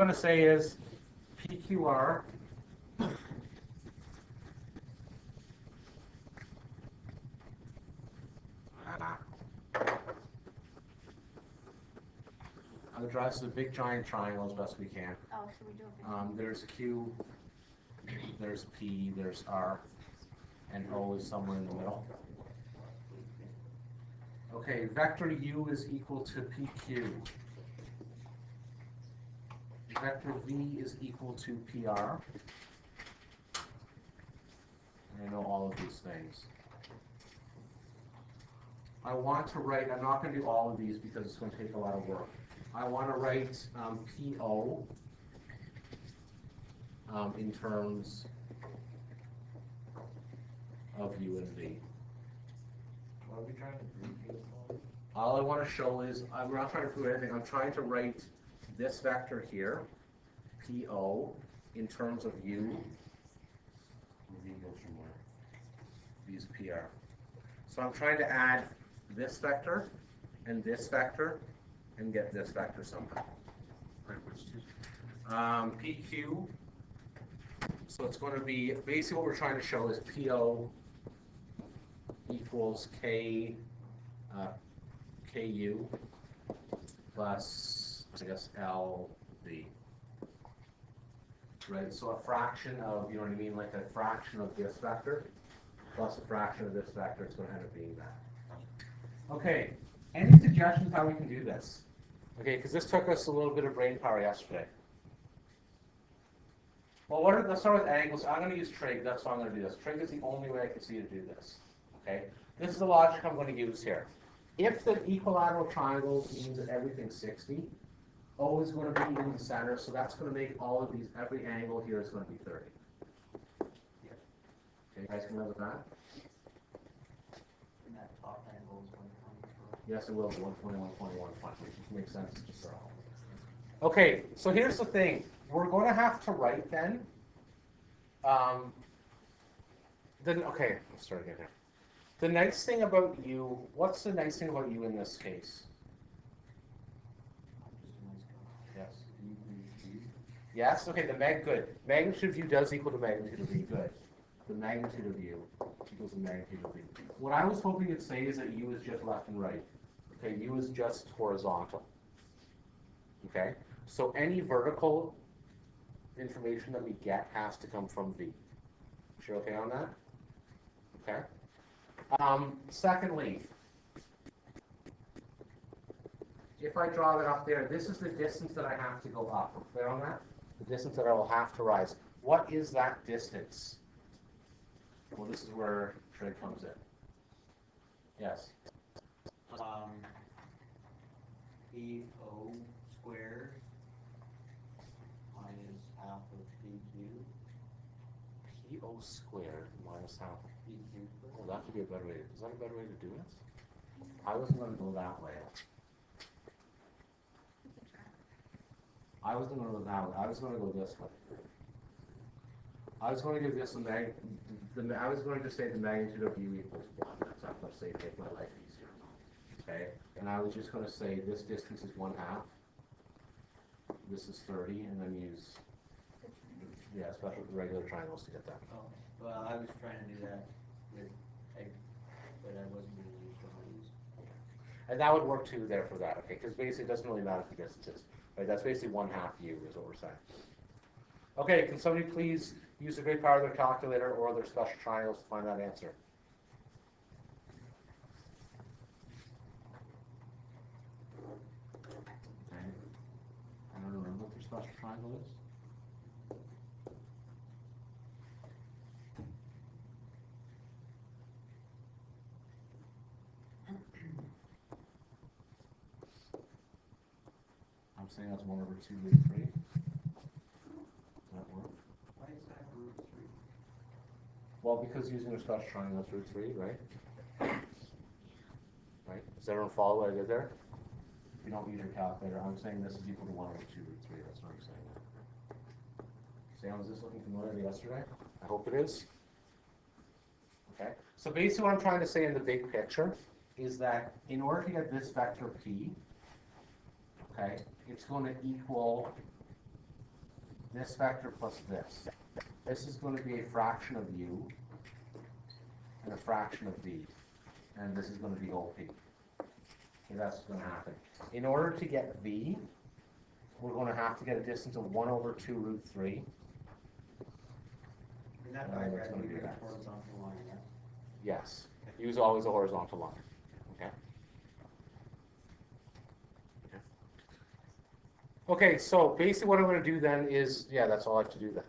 I'm going to say is PQR I'll draw this as a big giant triangle as best we can. Oh, so we do a There's Q, there's P, there's R, and O is somewhere in the middle. Okay, vector U is equal to PQ. Vector V is equal to PR. And I know all of these things. I want to write, I'm not going to do all of these because it's going to take a lot of work. I want to write PO in terms of U and V. What are we trying to prove here? All I want to show is, I'm not trying to prove anything, I'm trying to write this vector here, PO, in terms of U. V goes from where? V is PR. So I'm trying to add this vector and get this vector somehow. PQ, so it's going to be, basically what we're trying to show is PO equals K, KU plus, I guess, LV. Right, so a fraction of, you know what I mean, like a fraction of this vector plus a fraction of this vector, it's going to end up being that. Okay, any suggestions how we can do this? Okay, because this took us a little bit of brain power yesterday. Well, let's start with angles. I'm going to use trig, that's why I'm going to do this. Trig is the only way I can see to do this. Okay, this is the logic I'm going to use here. If the equilateral triangle means that everything's 60, O is going to be in the center, so that's going to make all of these, every angle here is going to be 30. Yeah. Okay, you guys can live with that? And that top angle is 120. Yes, it will be 120, 120, 120, which makes sense to just all. Okay, so here's the thing. We're going to have to write then. Okay, let's start again here. The nice thing about U, what's the nice thing about U in this case? Yes. Yes, okay, good. Magnitude of U does equal the magnitude of V, good. The magnitude of U equals the magnitude of V. What I was hoping to say is that U is just left and right. Okay, U is just horizontal. Okay, so any vertical information that we get has to come from V. You're okay on that? Okay. Secondly, if I draw that up there, this is the distance that I have to go up. Clear on that? The distance that I will have to rise. What is that distance? Well, this is where trig comes in. Yes. PO squared minus half of PQ. PO squared minus half of PQ. Oh, that could be a better way. Is that a better way to do it? I wasn't going to go that way. I was going to go that way. I was going to go this way. I was going to give this I was going to say the magnitude of U equals 1. That's not going to say make my life easier. Okay? And I was just going to say this distance is 1/2. This is 30, and then use special regular triangles to get that. Oh, well, I was trying to do that but I wasn't going to use one of these. And that would work too there for that, okay? Because basically it doesn't really matter the distances. Right? That's basically 1/2 U is what we're saying. Okay, can somebody please use the great power of their calculator or their special triangles to find that answer? Okay. I don't remember what their special triangle is. I'm saying that's 1/2√3. Does that work? Why is that √3? Well, because using a special triangle, that's √3, right? Right? Does everyone follow what I did there? If you don't use your calculator, I'm saying this is equal to 1/2√3. That's what I'm saying. Sam, was this looking familiar to yesterday? I hope it is. Okay. So basically what I'm trying to say in the big picture is that in order to get this vector P, okay, it's going to equal this vector plus this. This is going to be a fraction of u and a fraction of v. And this is going to be OP. Okay, that's what's going to happen. In order to get v, we're going to have to get a distance of 1 over 2 root 3. In that And diagram, it's going to you be make a that. horizontal line, yeah? Yes. Use always a horizontal line. Okay. Okay, so basically what I'm going to do then is, yeah, that's all I have to do then.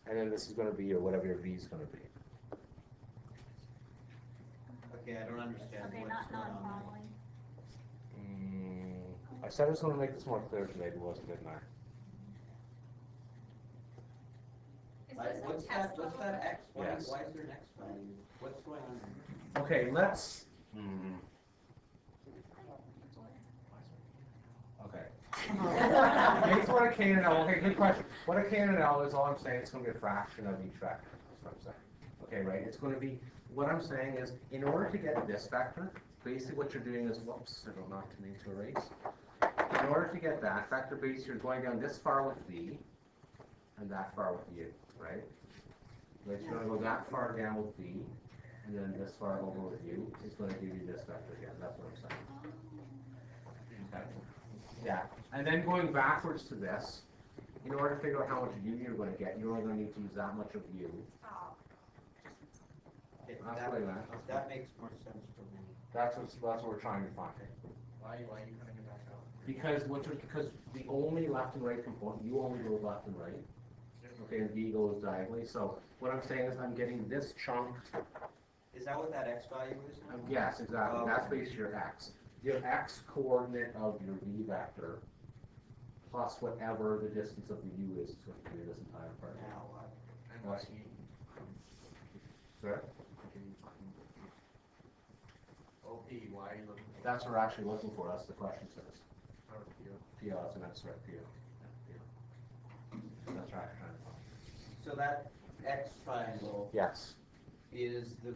And then this is going to be, or whatever your v is going to be. Okay, I don't understand Okay, what's going not on. following. I said I was going to make this more clear today, but wasn't, didn't I? Is Like, this a what's test that over? X? Why, Yes. why is there an X value? What's going on there? Okay, let's. Okay. Here's what a K and L. Okay, good question. What a K and L is, all I'm saying, it's going to be a fraction of each vector. That's what I'm saying. Okay, right? It's going to be. What I'm saying is, in order to get this vector, basically what you're doing is, whoops, I don't want to need to erase. In order to get that vector, basically you're going down this far with V, and that far with U, right? Right, so you're going to go that far down with V, and then this far over with U is going to give you this vector again. That's what I'm saying. Okay. Yeah, and then going backwards to this, in order to figure out how much U you're going to get, you're only going to need to use that much of U. Okay, That's that, what I meant. that makes more sense for me. That's what we're trying to find. Why are you cutting it back out? Because the only left and right component, U only goes left and right. Okay, and V goes diagonally. So what I'm saying is I'm getting this chunk. Is that what that X value is? Yes, exactly. Oh, That's okay. basically your X. Your X coordinate of your V vector plus whatever the distance of the U is going to be this entire part. Now what? And what's Sorry? OP, why are you looking for? That's what we're actually looking for. That's the question says. PO. PO, that's an X-ray PO. Yeah, PO. That's right. Trying to find. So that X triangle Yes. is the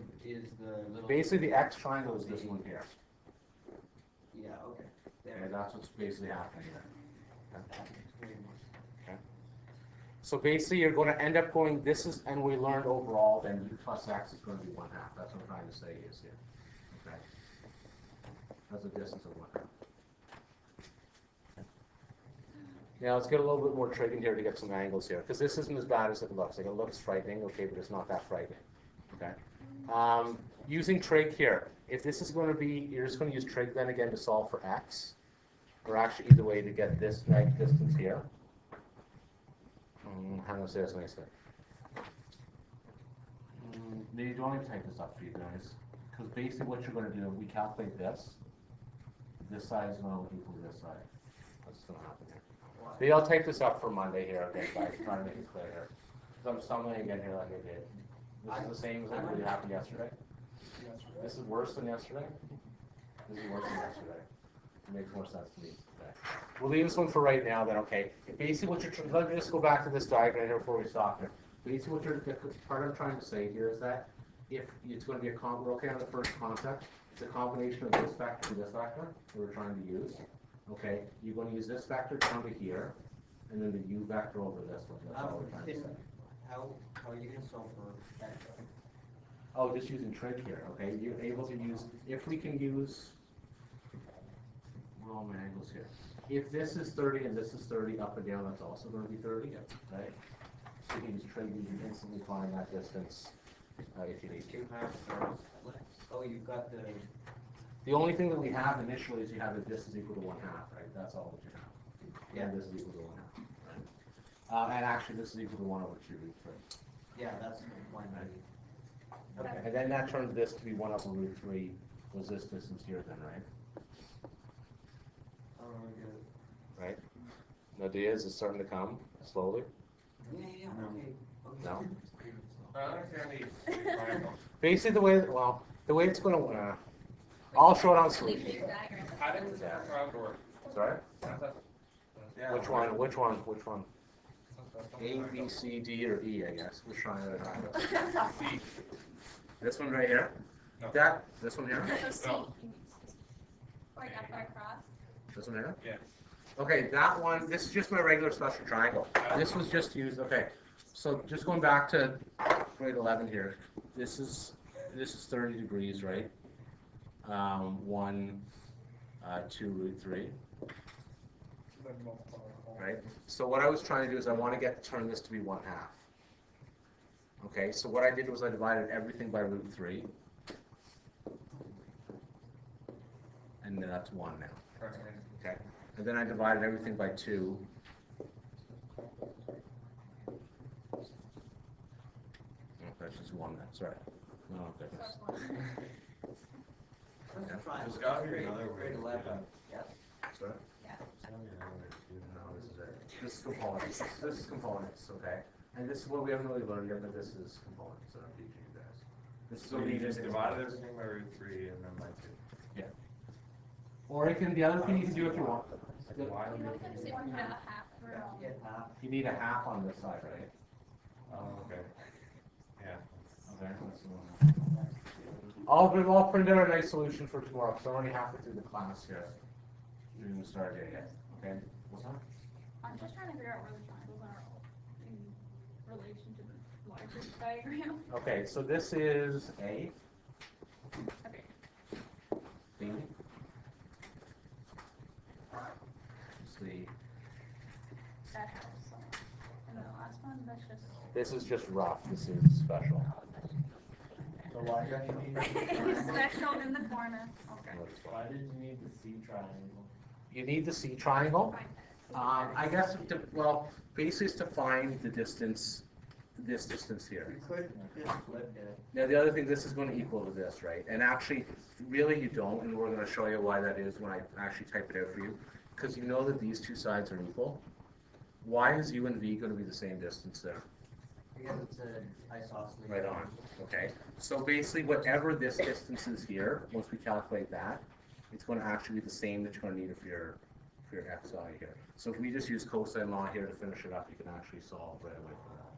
little. Basically, the X triangle is this one here. Yeah, okay. Okay, There. that's what's basically happening there. That makes way more sense. Okay. So basically, you're going to end up going, this is, and we learned overall, then U plus X is going to be 1/2. That's what I'm trying to say is here. Okay. That's a distance of 1/2. Now, let's get a little bit more trig in here to get some angles here, because this isn't as bad as it looks. Like, it looks frightening, okay, but it's not that frightening. Okay. Using trig here, if this is going to be, you're just going to use trig then again to solve for X, or actually either way to get this nice distance here. How do I say this nicely? Maybe don't even type this up for you guys, because basically what you're going to do, we calculate this. This side is going to equal this side. That's going to happen here. Maybe I'll type this up for Monday here, okay, guys, trying to make it clear here. Because I'm stumbling again here like I did. This is the same as what happened yesterday. This is worse than yesterday. This is worse than yesterday. It makes more sense to me. Okay. We'll leave this one for right now then, okay? Basically what you're trying, let me just go back to this diagram here before we stop here. Basically what you're, the part I'm trying to say here is that if it's going to be a we're okay on the first concept, it's a combination of this vector and this vector that we're trying to use. Okay, you're going to use this vector down to here, and then the U vector over this one. That's all we're trying to say. How are you going to solve for X? Oh, just using trig here, okay? You're able to use, if we can use, where are all my angles here? If this is 30 and this is 30, up and down, that's also going to be 30, right? So you can use trig, you can instantly find that distance if you need to. Oh, you've got the. The only thing that we have initially is you have a distance equal to 1/2, right? That's all that you have. Yeah. And this is equal to 1/2, right? And actually, this is equal to 1 over 2 root 3. Yeah, that's the one. Okay. And then that turns this to be 1 over root 3 was this distance here then, right? Oh, good. Right? The idea is it's starting to come slowly. Yeah, okay. No? I understand these. Basically, the way, well, the way it's going to, I'll show it on screen. How did this outdoor? Sorry? Yeah. Which one? A, B, C, D, or E, I guess. Which one? This one right here? No. This one here? Like up or across? This one here? Yeah. Okay, that one, this is just my regular special triangle. This was just used, okay. So just going back to grade 11 here, this is 30 degrees, right? 1, 2 root 3, right? So what I was trying to do is I want to turn this to be 1/2. Okay, so what I did was I divided everything by root 3. And then that's 1 now. Okay, and then I divided everything by 2. Oh, that's just 1 then, sorry. Oh, goodness. There's gotta be another way. Grade 11, yes? Sorry? Yeah. No, this is it. This is components. This is components, okay? And this is what we haven't really learned yet, but this is components that I'm teaching you guys. This is So what we you just did. divided everything by root 3 and then by 2. Yeah. Or the other thing you can do if you want. Why You would know, you we can do say that? 1/2 for, Get half. You need a 1/2 on this side, right? Oh, okay. Yeah. Okay. That's the one. I'll print out a nice solution for tomorrow, because I'm already halfway through the class here. We didn't start yet, okay? What's that? I'm just trying to figure out where the triangles are in relation to the larger diagram. Okay, so this is A, Okay. B, C. That helps. And then the last one, that's just. This is just rough, this is special. So why did you need Special in the corner. Okay. Why did you need the C triangle? You need the C triangle. I guess, well, basically it's to find the distance, this distance here. You could just flip it. Now the other thing, this is going to equal to this, right? And actually, really you don't, and we're going to show you why that is when I actually type it out for you. Because you know that these two sides are equal. Why is U and V going to be the same distance there? Because it's an isosceles. Right on, okay. So basically, whatever this distance is here, once we calculate that, it's going to actually be the same that you're going to need for your x value here. So if we just use cosine law here to finish it up, you can actually solve right away from that.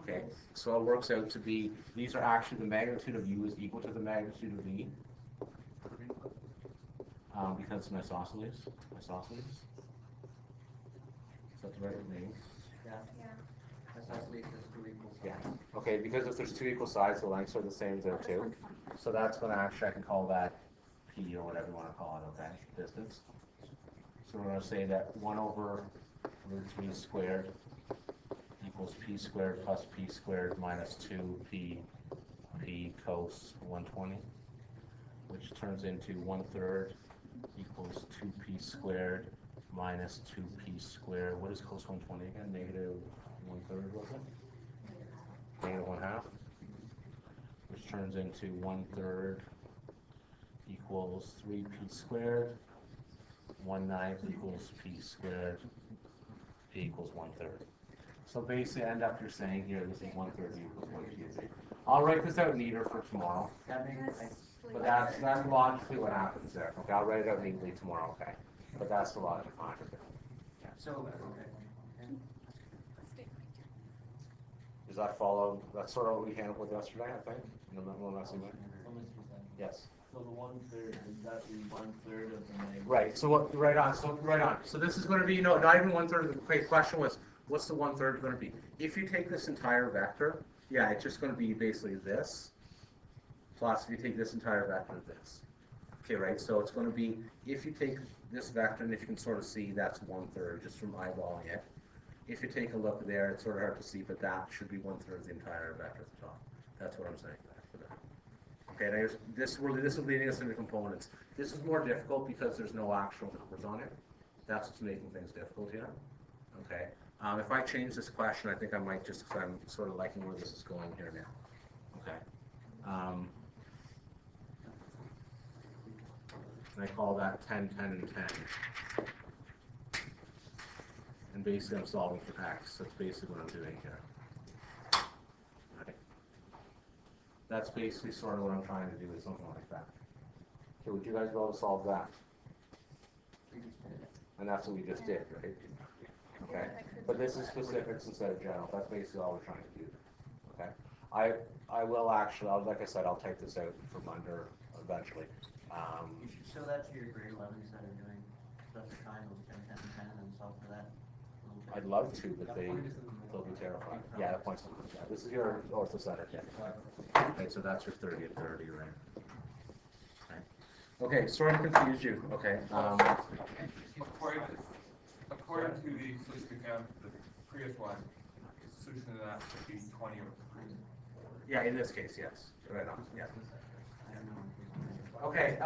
Okay, so it works out to be, these are actually, the magnitude of U is equal to the magnitude of V. Because it's an isosceles. Isosceles. Is that the right name? Yeah, Yeah. isosceles is 2 equal sides. Yeah. Okay, because if there's 2 equal sides, the lengths are the same there too. So that's going to actually, I can call that P or whatever you want to call it, okay, distance. So we're going to say that 1 over root 3 squared equals P squared plus P squared minus 2P cos 120, which turns into 1/3 equals 2P squared minus 2P squared. What is cos 120 again? Negative 1/3, was it? Negative 1/2, which turns into 1/3 equals 3P squared. 1/9 equals P squared. P equals 1/3. So basically, end up you're saying here, this is 1/3 equals 1P. I'll write this out neater for tomorrow. That makes sense. But that's logically what happens there. Okay, I'll write it out neatly tomorrow, okay? But that's the logic behind it. So, okay. Does that follow, that's sort of what we handled with yesterday, I think? No, messing with. Yes. So the 1/3, is that the 1/3 of the negative? Right, so what, right on, So this is gonna be, no, not even 1/3 of the, wait, question was, what's the 1/3 gonna be? If you take this entire vector, yeah, it's just gonna be basically this, plus if you take this entire vector, this. Okay, right, so it's gonna be, if you take this vector, and if you can sort of see, that's 1/3, just from eyeballing it. If you take a look there, it's sort of hard to see, but that should be 1/3 of the entire vector at the top. That's what I'm saying. Okay, now this is leading us into components. This is more difficult because there's no actual numbers on it. That's what's making things difficult here. Okay, if I change this question, I think I might just, because I'm sort of liking where this is going here now. Okay. And I call that 10, 10, and 10. And basically I'm solving for x. That's basically what I'm doing here. Right. That's basically sort of what I'm trying to do, is something like that. Okay, would you guys be able to solve that? And that's what we just did, right? Okay. But this is specifics instead of general. That's basically all we're trying to do. Okay. I will actually, like I said, I'll take this out from under eventually. You should show that to your grade 11 instead of doing just a triangle, 10, 10, 10, and solve for that? little bit? I'd love to, but That they'll point is in the middle. be terrified. Yeah, that point's, yeah, this is your orthocenter, yeah. Okay, so that's your 30 and 30, right? Okay, sorry to confuse you, okay, According to the solution account, the previous one, the solution to that should be 20 over 3. yeah, in this case, yes, right on, yeah. I don't know. Okay,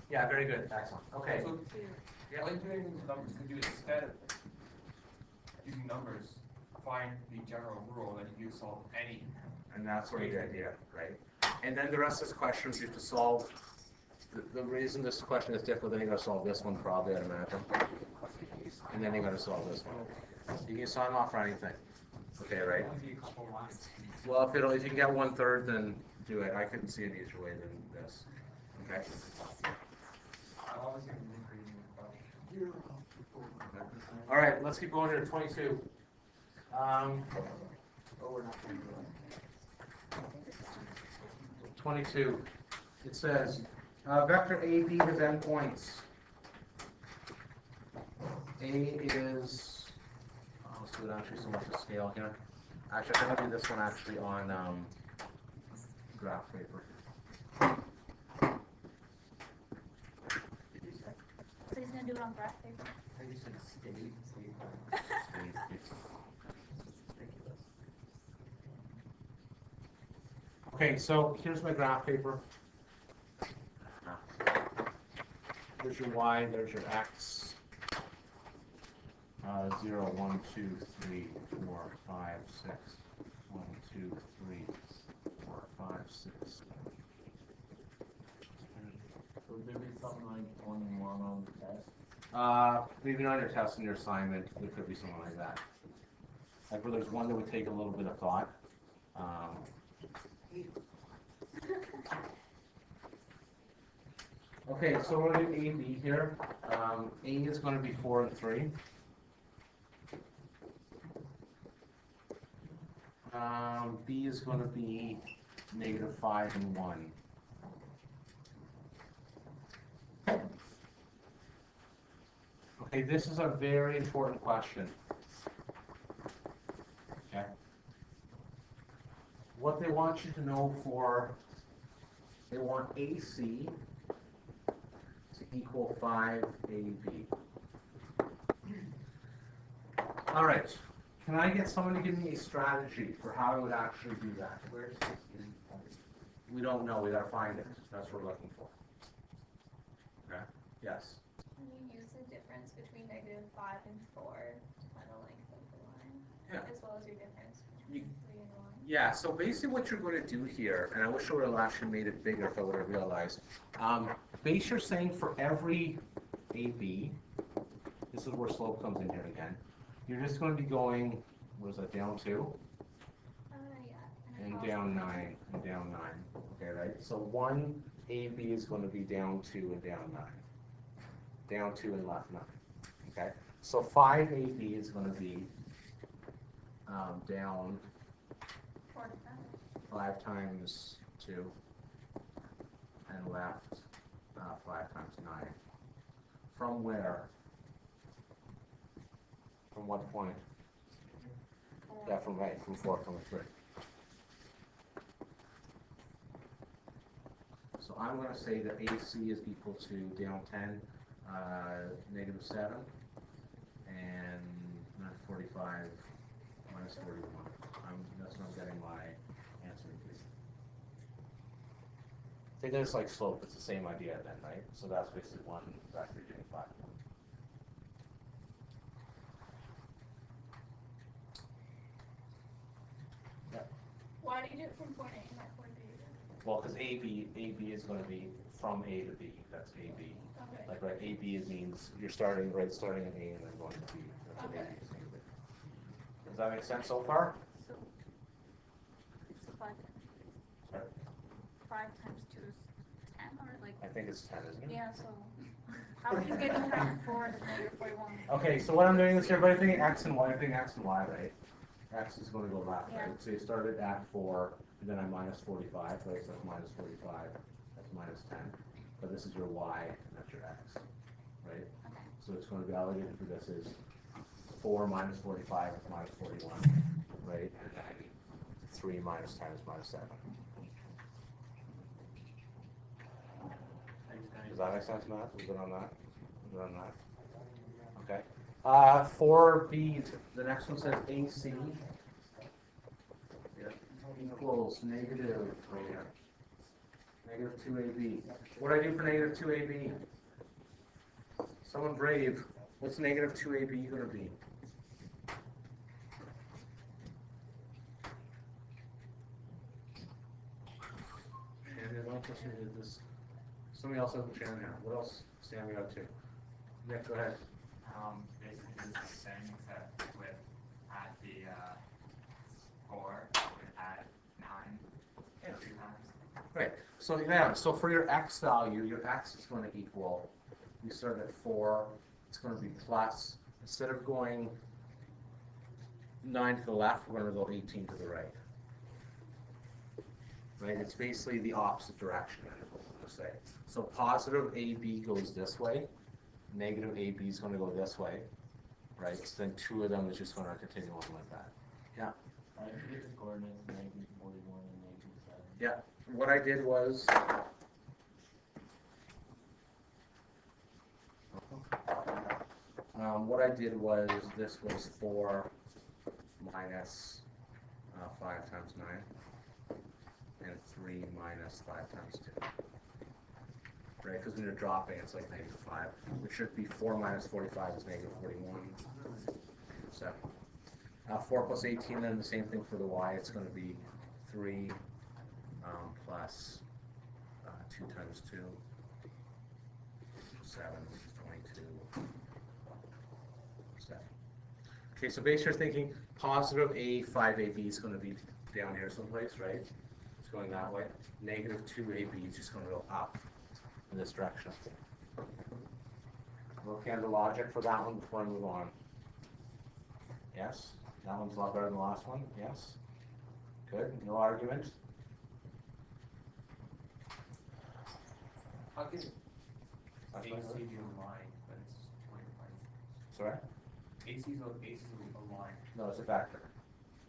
yeah, very good, excellent, okay. So, Yeah. when doing these numbers, could you instead of using numbers, find the general rule that you solve any? And that's sort of the idea, right? And then the rest of this questions you have to solve. The reason this question is difficult, then you gotta solve this one probably, I'd imagine. And then you gotta solve this one. You can sign off for anything. Okay, right? Well, if you can get 1/3, then do it. I couldn't see an easier way than this. Okay? All right, let's keep going here to 22. Oh, we're not going to do it. 22. It says, vector AB has endpoints. A is, let's do it actually so much to scale here. Actually, I'm gonna do this one actually on graph paper. So he's gonna do it on graph paper. I just said state. Okay, so here's my graph paper. There's your y, there's your x. 0, 1, 2, 3, 4, 5, 6. 1, 2, 3, 4, 5, 6. Would there be something like 21 on the test? Maybe not your test and your assignment, there could be something like that. Like where there's one that would take a little bit of thought. Okay, so we're going to do A, B here. A is going to be 4 and 3. B is going to be -5 and 1. Okay, this is a very important question. Okay. What they want you to know they want AC to equal 5AB. All right. Can I get someone to give me a strategy for how I would actually do that? Where's We don't know. We gotta find it. That's what we're looking for. Okay. Yes. Can you use the difference between -5 and 4 to find the length of the line? Yeah. As well as your difference between 3 and 1? Yeah, so basically what you're going to do here, and I wish I would have actually made it bigger if I would have realized. Base you're saying for every AB, this is where slope comes in here again. You're just going to be going, what is that, down 2? Yeah. And down 9, and down 9. Okay, right? So 1 AB is going to be down 2 and down 9. Down 2 and left 9. Okay? So 5 AB is going to be down 4 to 5 times 2 and left 5 times 9. From where? From what point? Yeah, from 4 comma 3. So I'm going to say that AC is equal to down 10, -7, and 45 minus 31. That's what I'm getting my answer to be. Think of this like slope, it's the same idea then, right? So that's basically 1 vector doing 5. Why do you do it from point A and not point B? Well, because AB is going to be from A to B. That's AB. Okay. Like right, AB means you're starting at A and then going to B. That's what Okay. AB is going to be. Does that make sense so far? So 5 Sorry? times 2 is 10, or like, I think it's 10, isn't it? yeah, so how are you getting times 4 to -41? Okay, so what I'm doing is here, everything X and Y, everything X and Y, right? X is going to go left, Yeah. right? So you started at 4, and then I minus 45, right? So that's minus 45, that's minus 10. But this is your Y, and that's your X, right? Okay. So it's going to be allocated for this is 4 minus 45 minus 41, right? 3 minus times minus 7. Does that make sense, Matt? We're good on that? We're good on that? Okay. 4b, the next one says AC equals negative, right here. Negative 2ab. What do I do for negative 2ab? Someone brave. What's negative 2ab going to be? Shannon, one person did this. Somebody else has a Shannon now. What else stand we up to? Nick, go ahead. Basically it's the same except with at the 4 at 9 Yeah. 2 times. Right. So yeah, so for your x value, your x is going to equal, we start at 4, it's going to be plus, instead of going 9 to the left, we're going to go 18 to the right. Right? It's basically the opposite direction, let's say. So positive AB goes this way, negative AB is going to go this way, right? So then 2 of them is just going to continue on like that. Yeah. I forget the coordinates, negative 41 and negative 7. Yeah. What I did was, this was 4 minus 5 times 9, and 3 minus 5 times 2. Right, because when you're dropping, it's like negative 5. It should be 4 minus 45 is negative 41. 7. 4 plus 18, then the same thing for the y. It's going to be 3 plus 2 times 2, 7, 22, 7. Okay, so base you're thinking positive a 5ab is going to be down here someplace, right? It's going that way. Negative 2ab is just going to go up in this direction. Okay, on the logic for that one before I move on. Yes? That one's a lot better than the last one? Yes? Good. No argument? How can AC be a line, but it's 25? Sorry? AC is a line. No, it's a vector.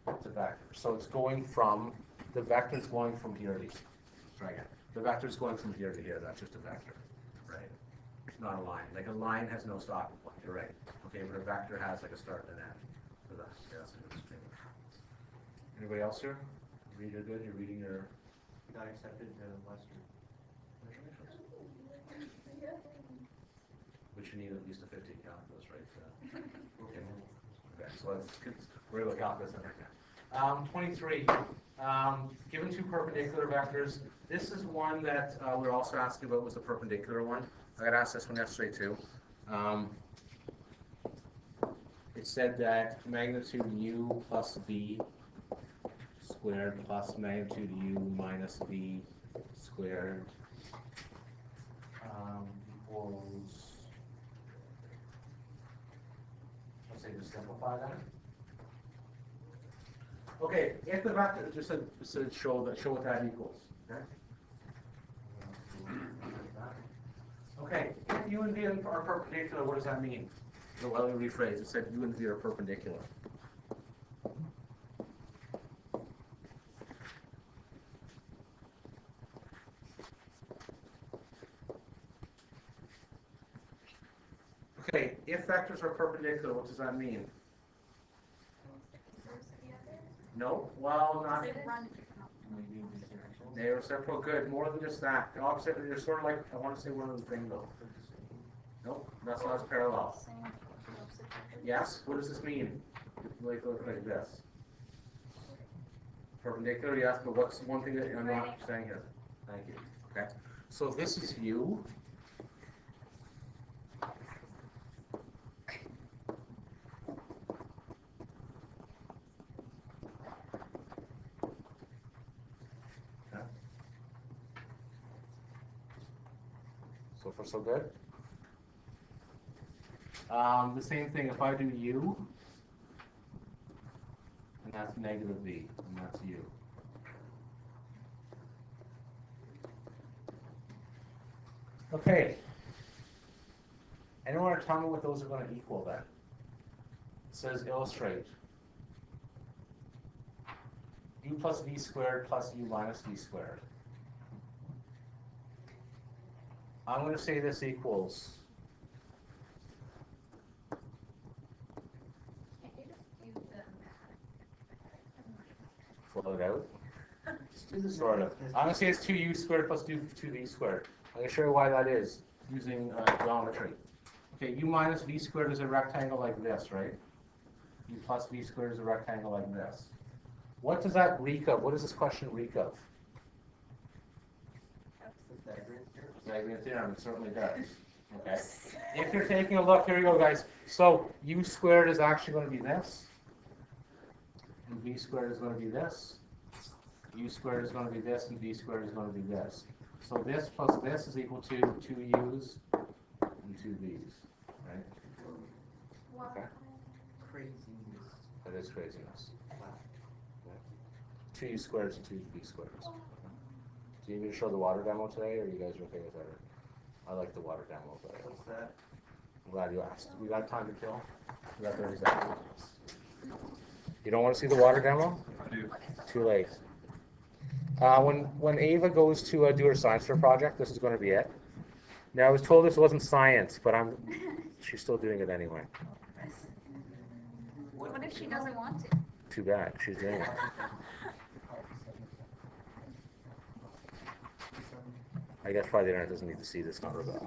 It's a vector. So it's going from, the vector's going from here to here. Try again. The vector's going from here to here. That's just a vector, right? It's not a line. Like a line has no stopping point. You're right. Okay, but a vector has like a start and an end. So that's a good distinction. Anybody else here? You're good? You're reading your... Got accepted to Western. Which you need at least a 50 calculus, right? Okay, so we're able to calculus that right now. 23. Given two perpendicular vectors, this is one that we were also asking about was the perpendicular one. I got asked this one yesterday too. It said that magnitude u plus v squared plus magnitude u minus v squared equals, let's say to simplify that. Okay, if the vector just said show what that equals. Okay. Okay, if u and v are perpendicular, what does that mean? So let me rephrase. It said u and v are perpendicular. Okay, if vectors are perpendicular, what does that mean? No, well, not. They run. They're reciprocal. Good. More than just that. The opposite. They're sort of like, I want to say one other thing though. Nope, that's not as parallel. Yes. What does this mean? Like this. Perpendicular, yes. But what's one thing that I'm not saying here? Thank you. Okay. So this is u. So far, so good. The same thing if I do u, and that's negative v, and that's u. Okay. Anyone want to tell me what those are going to equal then? It says illustrate. U plus V squared plus U minus V squared. I'm going to say this equals. Can't you just use the Float out. Just do this. Sort of. I'm going to say it's 2U squared plus 2V squared. I'm going to show you why that is using geometry. Okay, U minus V squared is a rectangle like this, right? U plus V squared is a rectangle like this. What does that reek of? What does this question reek of? Pythagorean theorem, it certainly does. Okay. If you're taking a look, here you go, guys. So U squared is actually going to be this. And V squared is going to be this. U squared is going to be this, and V squared is going to be this. So this plus this is equal to 2U's and 2V's, right? Wow. Okay. Craziness. That is craziness. 2U squares and 2V squares. Do you need me to show the water demo today, or are you guys okay with that? I like the water demo, but What's that? I'm glad you asked. We got time to kill? We got 30 seconds. You don't want to see the water demo? I do. Too late. When Ava goes to do her science fair project, this is going to be it. Now, I was told this wasn't science, but she's still doing it anyway. What if she doesn't want to? Too bad. She's doing it. I guess probably the internet doesn't need to see this, not Rebecca.